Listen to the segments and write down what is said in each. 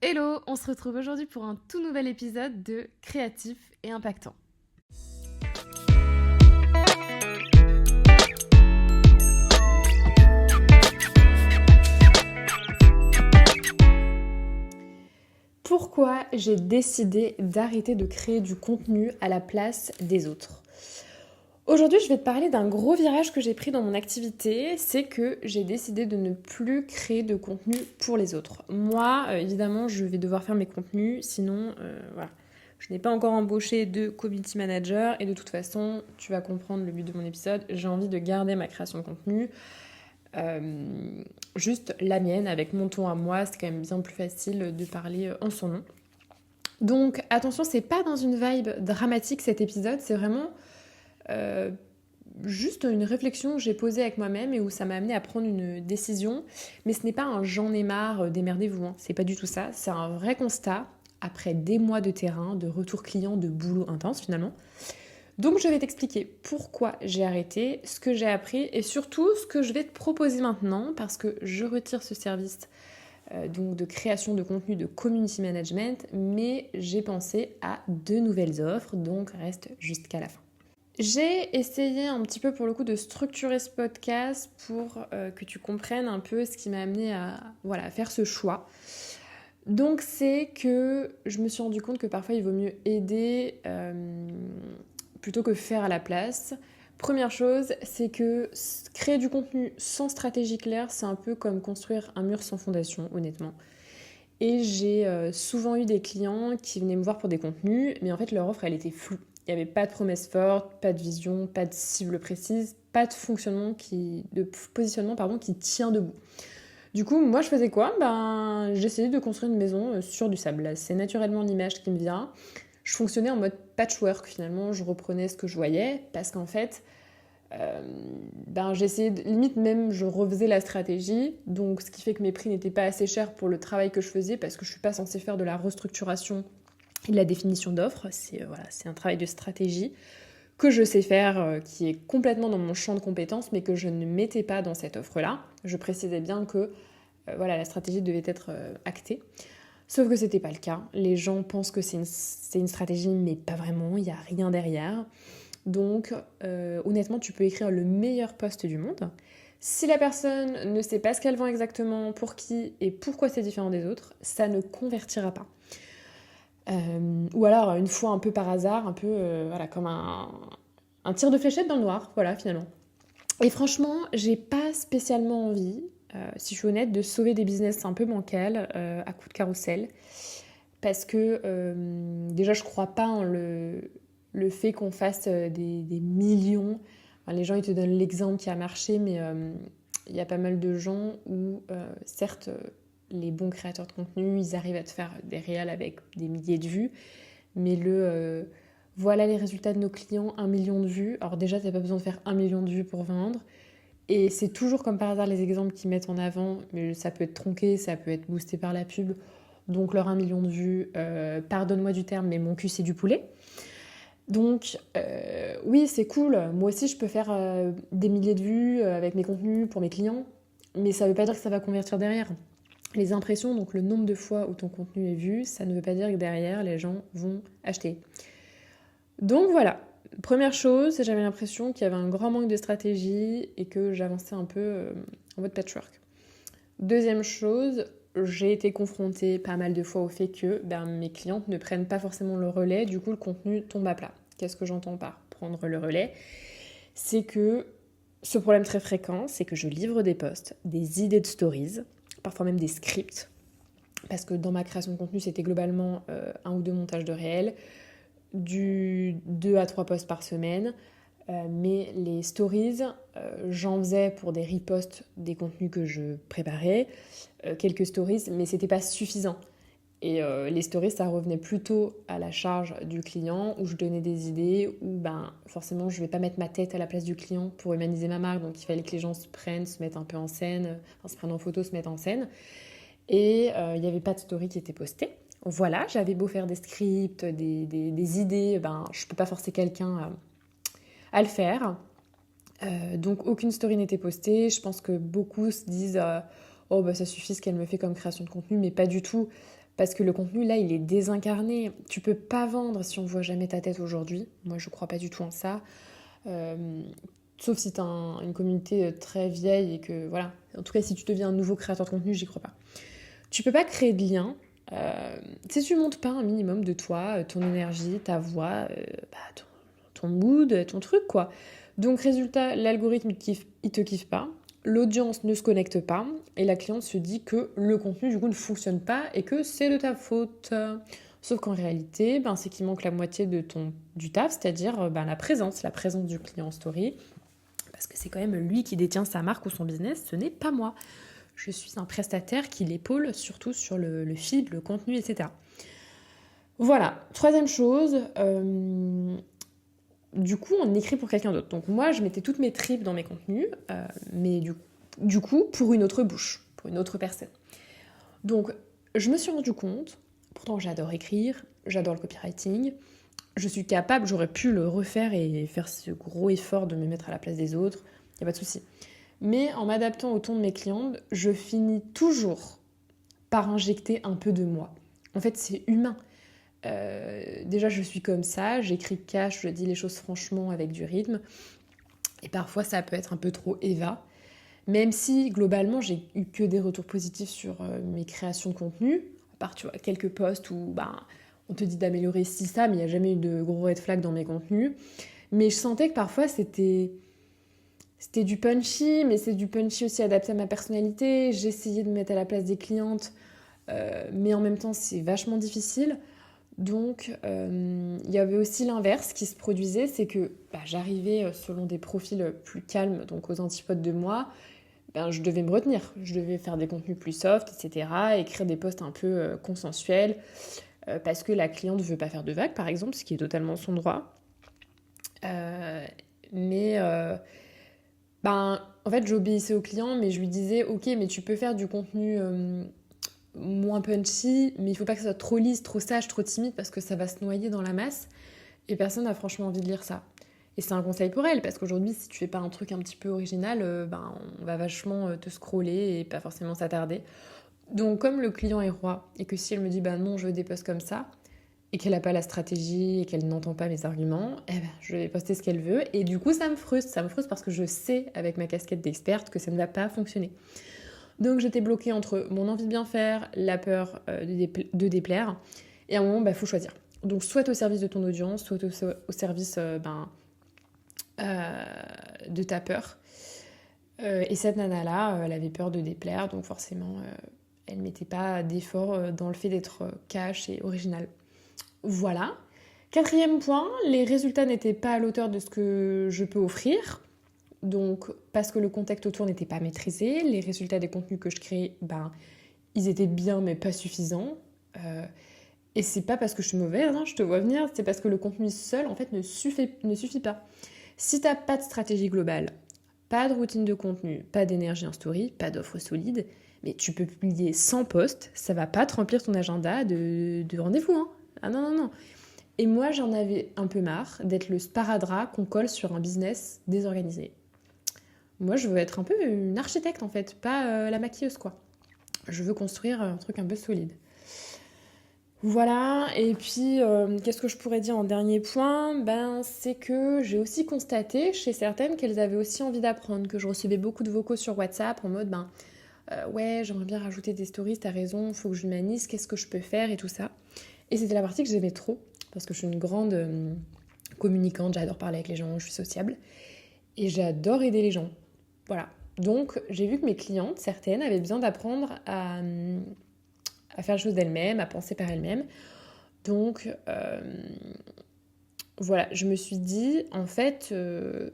Hello, on se retrouve aujourd'hui pour un tout nouvel épisode de Créatif et Impactant. Pourquoi j'ai décidé d'arrêter de créer du contenu à la place des autres ? Aujourd'hui, je vais te parler d'un gros virage que j'ai pris dans mon activité, c'est que j'ai décidé de ne plus créer de contenu pour les autres. Moi, évidemment, je vais devoir faire mes contenus, sinon, voilà. Je n'ai pas encore embauché de community manager et de toute façon, tu vas comprendre le but de mon épisode, j'ai envie de garder ma création de contenu, juste la mienne, avec mon ton à moi, c'est quand même bien plus facile de parler en son nom. Donc attention, c'est pas dans une vibe dramatique cet épisode, c'est vraiment juste une réflexion que j'ai posée avec moi-même et où ça m'a amené à prendre une décision. Mais ce n'est pas un j'en ai marre, démerdez-vous, hein. C'est pas du tout ça. C'est un vrai constat après des mois de terrain, de retour client, de boulot intense finalement. Donc je vais t'expliquer pourquoi j'ai arrêté, ce que j'ai appris et surtout ce que je vais te proposer maintenant parce que je retire ce service donc de création de contenu de community management, mais j'ai pensé à de nouvelles offres, donc reste jusqu'à la fin. J'ai essayé un petit peu pour le coup de structurer ce podcast pour que tu comprennes un peu ce qui m'a amené à faire ce choix. Donc c'est que je me suis rendu compte que parfois il vaut mieux aider plutôt que faire à la place. Première chose, c'est que créer du contenu sans stratégie claire, c'est un peu comme construire un mur sans fondation, honnêtement. Et j'ai souvent eu des clients qui venaient me voir pour des contenus, mais en fait leur offre elle était floue. Il n'y avait pas de promesse forte, pas de vision, pas de cible précise, pas de positionnement qui tient debout. Du coup, moi je faisais quoi ? J'essayais de construire une maison sur du sable. C'est naturellement l'image qui me vient. Je fonctionnais en mode patchwork finalement, je reprenais ce que je voyais parce qu'en fait, j'essayais, limite même je refaisais la stratégie, donc ce qui fait que mes prix n'étaient pas assez chers pour le travail que je faisais parce que je suis pas censée faire de la restructuration et de la définition d'offres, c'est un travail de stratégie que je sais faire, qui est complètement dans mon champ de compétences, mais que je ne mettais pas dans cette offre-là. Je précisais bien que la stratégie devait être actée. Sauf que c'était pas le cas. Les gens pensent que c'est une stratégie, mais pas vraiment, il n'y a rien derrière. Donc, honnêtement, tu peux écrire le meilleur post du monde. Si la personne ne sait pas ce qu'elle vend exactement, pour qui et pourquoi c'est différent des autres, ça ne convertira pas. Ou alors, une fois un peu par hasard, un peu comme un tir de fléchette dans le noir, voilà, finalement. Et franchement, j'ai pas spécialement envie, si je suis honnête, de sauver des business un peu bancals à coup de carrousel. Parce que déjà, je crois pas en le fait qu'on fasse des millions. Enfin, les gens, ils te donnent l'exemple qui a marché, mais il y a pas mal de gens où, certes, les bons créateurs de contenu, ils arrivent à te faire des réels avec des milliers de vues, mais voilà les résultats de nos clients, 1 million de vues. Alors déjà, t'as pas besoin de faire 1 million de vues pour vendre. Et c'est toujours comme par hasard les exemples qu'ils mettent en avant, mais ça peut être tronqué, ça peut être boosté par la pub. Donc leur 1 million de vues, pardonne-moi du terme, mais mon cul c'est du poulet. Donc oui, c'est cool, moi aussi je peux faire des milliers de vues avec mes contenus pour mes clients, mais ça veut pas dire que ça va convertir derrière. Les impressions, donc le nombre de fois où ton contenu est vu, ça ne veut pas dire que derrière les gens vont acheter. Donc voilà, première chose, j'avais l'impression qu'il y avait un grand manque de stratégie et que j'avançais un peu en mode patchwork. Deuxième chose, j'ai été confrontée pas mal de fois au fait que mes clientes ne prennent pas forcément le relais, du coup le contenu tombe à plat. Qu'est-ce que j'entends par prendre le relais ? C'est que ce problème très fréquent, c'est que je livre des posts, des idées de stories, parfois même des scripts, parce que dans ma création de contenu, c'était globalement 1 ou 2 montages de réels, du 2 à 3 posts par semaine, mais les stories, j'en faisais pour des reposts des contenus que je préparais, quelques stories, mais c'était pas suffisant. Et les stories, ça revenait plutôt à la charge du client, où je donnais des idées, où forcément je vais pas mettre ma tête à la place du client pour humaniser ma marque, donc il fallait que les gens se mettent un peu en scène, se prennent en photo, se mettent en scène. Et il n'y avait pas de story qui était postée. Voilà, j'avais beau faire des scripts, des idées, je peux pas forcer quelqu'un à le faire. Donc aucune story n'était postée. Je pense que beaucoup se disent ça suffit ce qu'elle me fait comme création de contenu, mais pas du tout. Parce que le contenu, là, il est désincarné. Tu peux pas vendre si on voit jamais ta tête aujourd'hui. Moi, je crois pas du tout en ça. Euh, Sauf si tu as une communauté très vieille et que, voilà. En tout cas, si tu deviens un nouveau créateur de contenu, j'y crois pas. Tu peux pas créer de lien si tu montes pas un minimum de toi, ton énergie, ta voix, ton mood, ton truc, quoi. Donc, résultat, l'algorithme, il te kiffe pas. L'audience ne se connecte pas et la cliente se dit que le contenu du coup ne fonctionne pas et que c'est de ta faute. Sauf qu'en réalité, c'est qu'il manque la moitié du taf, c'est-à-dire la présence du client en story, parce que c'est quand même lui qui détient sa marque ou son business, ce n'est pas moi. Je suis un prestataire qui l'épaule surtout sur le feed, le contenu, etc. Voilà, troisième chose, du coup, on écrit pour quelqu'un d'autre. Donc moi, je mettais toutes mes tripes dans mes contenus, mais du coup, pour une autre bouche, pour une autre personne. Donc, je me suis rendu compte, pourtant j'adore écrire, j'adore le copywriting, je suis capable, j'aurais pu le refaire et faire ce gros effort de me mettre à la place des autres, il n'y a pas de souci. Mais en m'adaptant au ton de mes clientes, je finis toujours par injecter un peu de moi. En fait, c'est humain. Déjà, je suis comme ça, j'écris cash, je dis les choses franchement avec du rythme. Et parfois, ça peut être un peu trop Eva. Même si, globalement, j'ai eu que des retours positifs sur mes créations de contenu, à part, tu vois, quelques posts où on te dit d'améliorer ci, ça, mais il n'y a jamais eu de gros red flags dans mes contenus. Mais je sentais que parfois, c'était du punchy, mais c'est du punchy aussi adapté à ma personnalité. J'essayais de me mettre à la place des clientes, mais en même temps, c'est vachement difficile. Donc, il y avait aussi l'inverse qui se produisait, c'est que j'arrivais selon des profils plus calmes, donc aux antipodes de moi, je devais me retenir. Je devais faire des contenus plus soft, etc., écrire des posts un peu consensuels, parce que la cliente ne veut pas faire de vagues, par exemple, ce qui est totalement son droit. Mais en fait, j'obéissais au client, mais je lui disais, ok, mais tu peux faire du contenu moins punchy, mais il faut pas que ça soit trop lisse, trop sage, trop timide, parce que ça va se noyer dans la masse, et personne n'a franchement envie de lire ça. Et c'est un conseil pour elle, parce qu'aujourd'hui, si tu fais pas un truc un petit peu original, on va vachement te scroller et pas forcément s'attarder. Donc, comme le client est roi, et que si elle me dit, non, je veux des posts comme ça, et qu'elle n'a pas la stratégie, et qu'elle n'entend pas mes arguments, je vais poster ce qu'elle veut, et du coup, ça me frustre. Ça me frustre parce que je sais, avec ma casquette d'experte, que ça ne va pas fonctionner. Donc j'étais bloquée entre mon envie de bien faire, la peur de déplaire. Et à un moment, faut choisir. Donc soit au service de ton audience, soit au service de ta peur. Et cette nana-là, elle avait peur de déplaire, donc forcément, elle ne mettait pas d'effort dans le fait d'être cash et original. Voilà. Quatrième point, les résultats n'étaient pas à l'auteur de ce que je peux offrir. Donc, parce que le contexte autour n'était pas maîtrisé, les résultats des contenus que je créais, ils étaient bien mais pas suffisants. Et c'est pas parce que je suis mauvaise, je te vois venir, c'est parce que le contenu seul, en fait, ne suffit pas. Si t'as pas de stratégie globale, pas de routine de contenu, pas d'énergie en story, pas d'offre solide, mais tu peux publier 100 posts, ça va pas te remplir ton agenda de rendez-vous. Ah non. Et moi, j'en avais un peu marre d'être le sparadrap qu'on colle sur un business désorganisé. Moi, je veux être un peu une architecte, en fait, pas la maquilleuse, quoi. Je veux construire un truc un peu solide. Voilà, et puis, qu'est-ce que je pourrais dire en dernier point ? C'est que j'ai aussi constaté chez certaines qu'elles avaient aussi envie d'apprendre, que je recevais beaucoup de vocaux sur WhatsApp en mode, ouais, j'aimerais bien rajouter des stories, t'as raison, faut que je m'humanise, qu'est-ce que je peux faire et tout ça. Et c'était la partie que j'aimais trop, parce que je suis une grande communicante, j'adore parler avec les gens, je suis sociable, et j'adore aider les gens. Voilà. Donc, j'ai vu que mes clientes, certaines, avaient besoin d'apprendre à faire les choses d'elles-mêmes, à penser par elles-mêmes. Donc, voilà, je me suis dit, en fait,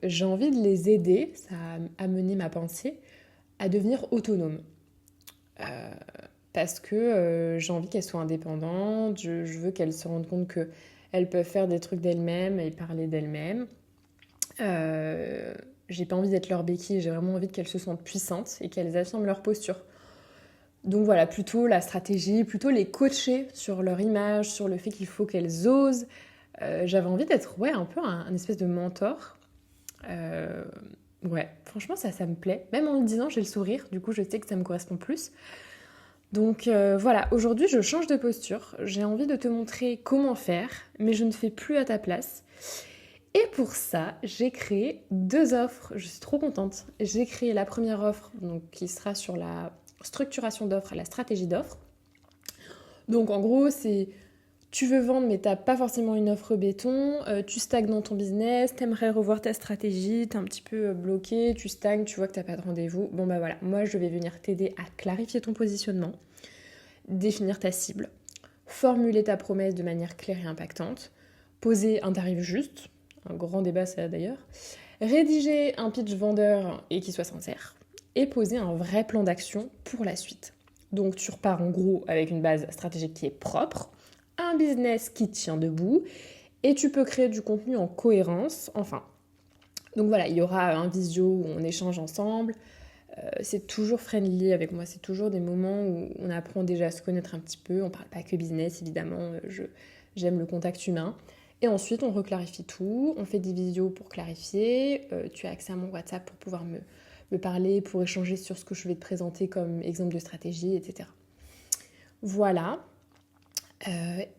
j'ai envie de les aider, ça a amené ma pensée, à devenir autonomes. Parce que j'ai envie qu'elles soient indépendantes, je veux qu'elles se rendent compte qu'elles peuvent faire des trucs d'elles-mêmes et parler d'elles-mêmes. J'ai pas envie d'être leur béquille, j'ai vraiment envie qu'elles se sentent puissantes et qu'elles affirment leur posture. Donc voilà, plutôt la stratégie, plutôt les coacher sur leur image, sur le fait qu'il faut qu'elles osent. J'avais envie d'être un peu un espèce de mentor. Ouais, franchement ça me plaît. Même en le disant, j'ai le sourire, du coup je sais que ça me correspond plus. Donc voilà, aujourd'hui je change de posture, j'ai envie de te montrer comment faire, mais je ne fais plus à ta place. Et pour ça, j'ai créé 2 offres, je suis trop contente. J'ai créé la première offre donc, qui sera sur la structuration d'offres, la stratégie d'offres. Donc en gros, c'est tu veux vendre mais t'as pas forcément une offre béton, tu stagnes dans ton business, t'aimerais revoir ta stratégie, t'es un petit peu bloqué, tu stagnes, tu vois que t'as pas de rendez-vous. Bon bah voilà, moi je vais venir t'aider à clarifier ton positionnement, définir ta cible, formuler ta promesse de manière claire et impactante, poser un tarif juste, un grand débat ça d'ailleurs, rédiger un pitch vendeur et qui soit sincère, et poser un vrai plan d'action pour la suite. Donc tu repars en gros avec une base stratégique qui est propre, un business qui tient debout, et tu peux créer du contenu en cohérence, enfin. Donc voilà, il y aura un visio où on échange ensemble, c'est toujours friendly avec moi, c'est toujours des moments où on apprend déjà à se connaître un petit peu, on parle pas que business évidemment, j'aime le contact humain. Et ensuite on reclarifie tout, on fait des visios pour clarifier, tu as accès à mon WhatsApp pour pouvoir me parler, pour échanger sur ce que je vais te présenter comme exemple de stratégie, etc. Voilà.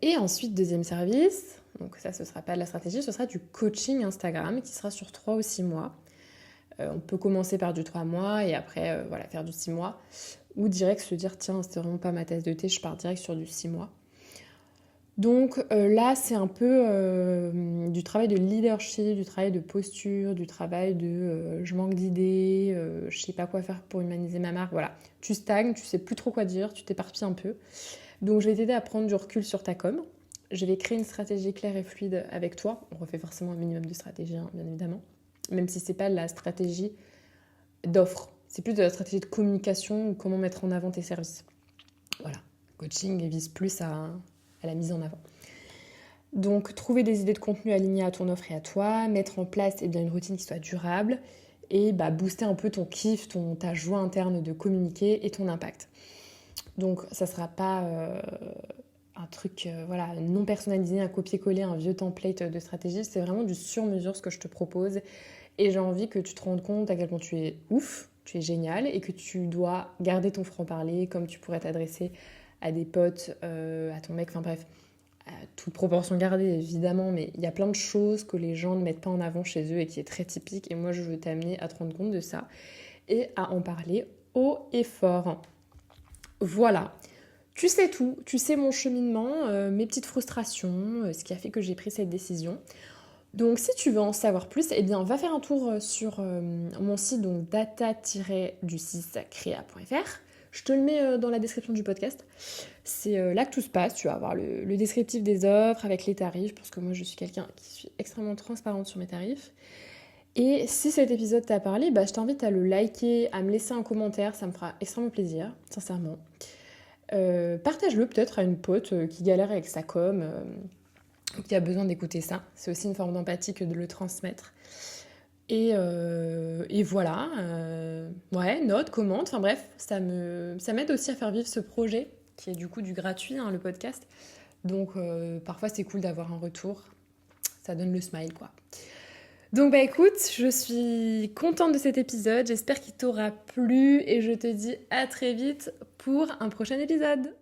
Et ensuite, deuxième service, donc ça ce sera pas de la stratégie, ce sera du coaching Instagram qui sera sur 3 ou 6 mois. On peut commencer par du 3 mois et après voilà, faire du 6 mois. Ou direct se dire tiens, c'était vraiment pas ma tasse de thé, je pars direct sur du 6 mois. Donc là, c'est un peu du travail de leadership, du travail de posture, du travail de je manque d'idées, je sais pas quoi faire pour humaniser ma marque. Voilà, tu stagnes, tu sais plus trop quoi dire, tu t'éparpilles un peu. Donc je vais t'aider à prendre du recul sur ta com. Je vais créer une stratégie claire et fluide avec toi. On refait forcément un minimum de stratégie, hein, bien évidemment. Même si c'est pas la stratégie d'offre. C'est plus de la stratégie de communication ou comment mettre en avant tes services. Voilà. Coaching vise plus à la mise en avant. Donc trouver des idées de contenu alignées à ton offre et à toi, mettre en place une routine qui soit durable et booster un peu ton kiff, ta joie interne de communiquer et ton impact. Donc ça ne sera pas un truc non personnalisé, un copier-coller, un vieux template de stratégie. C'est vraiment du sur-mesure ce que je te propose. Et j'ai envie que tu te rendes compte à quel point tu es ouf, tu es génial et que tu dois garder ton franc-parler comme tu pourrais t'adresser à des potes, à ton mec, enfin bref, à toute proportion gardée évidemment, mais il y a plein de choses que les gens ne mettent pas en avant chez eux et qui est très typique. Et moi je veux t'amener à te rendre compte de ça et à en parler haut et fort. Voilà, tu sais tout, tu sais mon cheminement, mes petites frustrations, ce qui a fait que j'ai pris cette décision. Donc si tu veux en savoir plus, eh bien va faire un tour sur mon site, donc data-du6crea.fr. Je te le mets dans la description du podcast. C'est là que tout se passe, tu vas avoir le descriptif des offres avec les tarifs, parce que moi je suis quelqu'un qui suis extrêmement transparente sur mes tarifs. Et si cet épisode t'a parlé, je t'invite à le liker, à me laisser un commentaire, ça me fera extrêmement plaisir, sincèrement. Partage-le peut-être à une pote qui galère avec sa com, qui a besoin d'écouter ça. C'est aussi une forme d'empathie que de le transmettre. Et voilà, note, commente, enfin bref, ça m'aide aussi à faire vivre ce projet, qui est du coup du gratuit, hein, le podcast. Donc parfois c'est cool d'avoir un retour, ça donne le smile quoi. Donc écoute, je suis contente de cet épisode, j'espère qu'il t'aura plu et je te dis à très vite pour un prochain épisode.